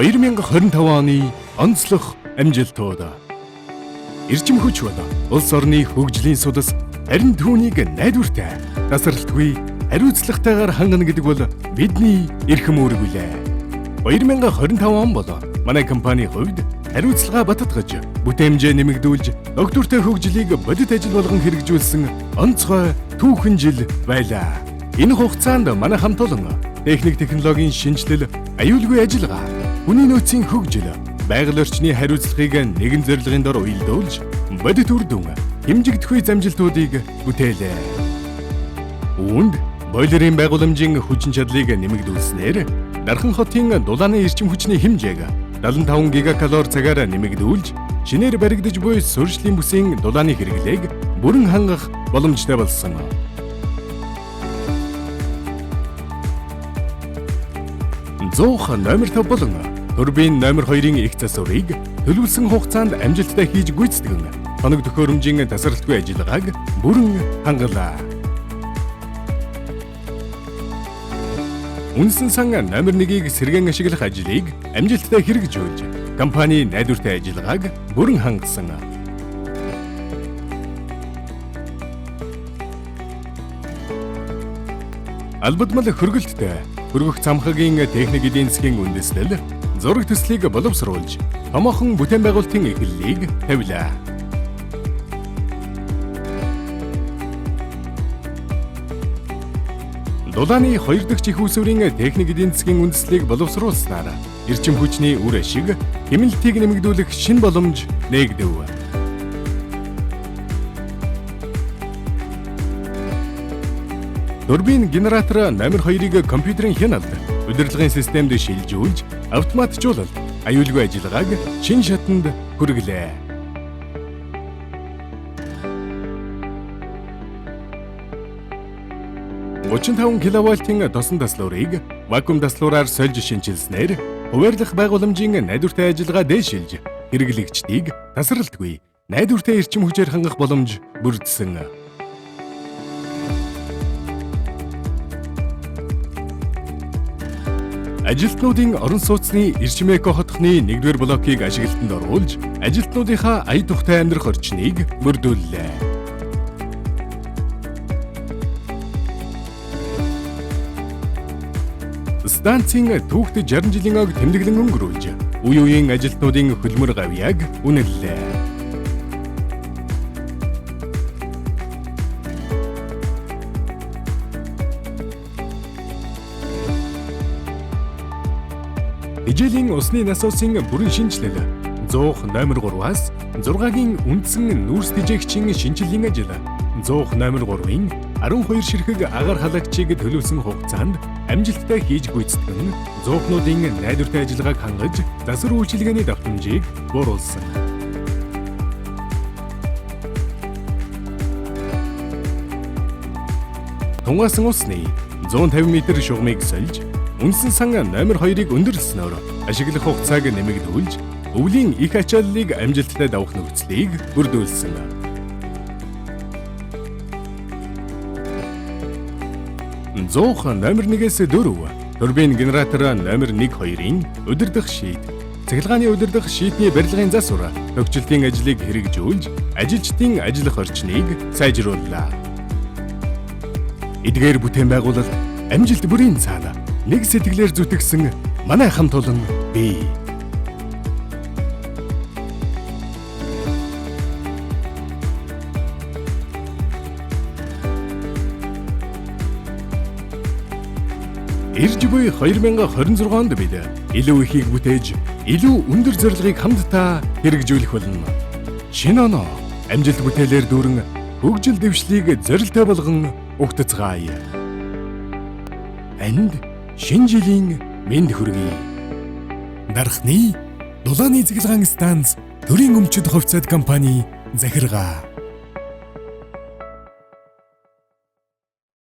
2025 оны онцлог амжилтууд. Эрчим хүч бол улс орны хөгжлийн судас, харин түүнийг найдвартай, тасралтгүй, хариуцлагатайгаар хангана гэдэг бол бидний эрхэм үүрэг үлээ. 2025 он бол манай компани хувьд хариуцлага баттгаж, бүтээмжээ нэмэгдүүлж, доктортой хөгжлийг бодит ажил болгон хэрэгжүүлсэн онцгой түүхэн жил байлаа. Энэ хугацаанд манай хамт олон техник технологийн шинжилэл, аюулгүй ажиллагаа, хүний нөөцийн хөгжил, байгаль орчны хариуцлагыг нэгэн зорилгын дор уялдуулж, бодит үр дүн, хэмжигдэхгүй замжилтуудыг бүтээлээ. Үүнд бойлерын байгууламжийн хүчин чадлыг нэмэгдүүлснээр Дархан хотын дулааны эрчим хүчний хэмжээг 75 гигакалори цагаар нэмэгдүүлж, шинээр баригдаж буй суурьшлийн бүсийн дулааны хэрэглээг бүрэн хангах боломжтой болсон. Зуух номер 5 болон турбин номер 2-ын их засварыг төлөвлөсөн хугацаанд амжилттай хийж гүйцэтгэн хоног төхөөрөмжийн тасралтгүй ажиллагааг бүрэн хангалаа. Үнсэн сан номер 1-ийг сэргээн ашиглах ажлыг амжилттай хэрэгжүүлж, компани найдвартай ажиллагааг бүрэн хангасан. Албадмал хөргөлттэй хөргөх цамхагийн техник эдийн засгийн үндэслэл зураг төслийг боловсруулж, томоохон бүтээн байгуулалтын эхлэлийг тавилаа. Дулааны 2 дахь чих усүрийн техник эдийн засгийн үндэслэлийг боловсруулснаар эрчим хүчний үр ашиг, хэмнэлтийг нэмэгдүүлэх шинэ боломж нээгдэв. Турбин генератор номер 2-ыг компьютерийн хяналт, удирдлагын системд шилжүүлж, автоматжуулалт, аюулгүй ажиллагааг шинэ шатанд хүргэлээ. $35 киловольтын тосон таслуурыг вакуум таслуураар сольж шинжилснээр хуваарлах байгууламжийн найдвартай ажиллагаа дээшилж, хэрэглэгчдийг тасралтгүй, найдвартай эрчим хүчээр хангах боломж бүрдсэн. Ажилтнуудын орон сууцны эрчим эко хотхны 1-р блокийг ашиглалтанд оруулж, ажилтнуудынхаа ая тухтай амьдрах орчныг бүрдүүллээ. Станцын түүхт 60 жилийн ог тэмдэглэн өнгөрүүлж, үе үеийн ажилтнуудын хөлмөр гавьяаг үнэллээ. Хижээлийн усны насуусын бүрэн шинжилэл 100 номер 3-аас 6-гийн үндсэн нүүрс тэжээгчийн шинжиллийн ажил 100 номер 3-ын 12 ширхэг агаар халагчийг төлөвлөсөн хугацаанд амжилттай хийж гүйцэтгэн зуухнуудын найдвартай ажиллагааг хангаж засвар үйлчилгээний давтамжийг бууруулсан. Тунгасан усны 150 м шугамыг сольж, үнсэн сан номер 2-ыг өндөрлснөөр ашиглах хугацааг нэмэгдүүлж, өвлийн их ачааллыг амжилттай давах нөхцөлийг бүрдүүлсэн. Зуух номер 1-ээс 4 турбин генератор номер 1-2-ын удирдах шийд, цахилгааны удирдах шийдний барилгын засвар, төгсөлтийн ажлыг хэрэгжүүлж, ажилчдын ажиллах орчныг сайжрууллаа. Эдгээр бүтээн байгуулалт амжилт бүрийн цаана нэг сэтгэлээр зүтгэсэн манай хамт олон бий. Ирж буй 2026 онд бид илүү ихийг бүтээж, илүү өндөр зорилгыг хамтдаа хэрэгжүүлэх болно. Шинэ оноо амжилт бүтээлээр дүүрэн хөгжил дэвшлийг зорилттой болгон угтацгаая. Энд шинэ жилийн мэнд хүргэе. Дархны дулааны цэглэгаан станц төрийн өмчөд хувьцаат компани захиргаа.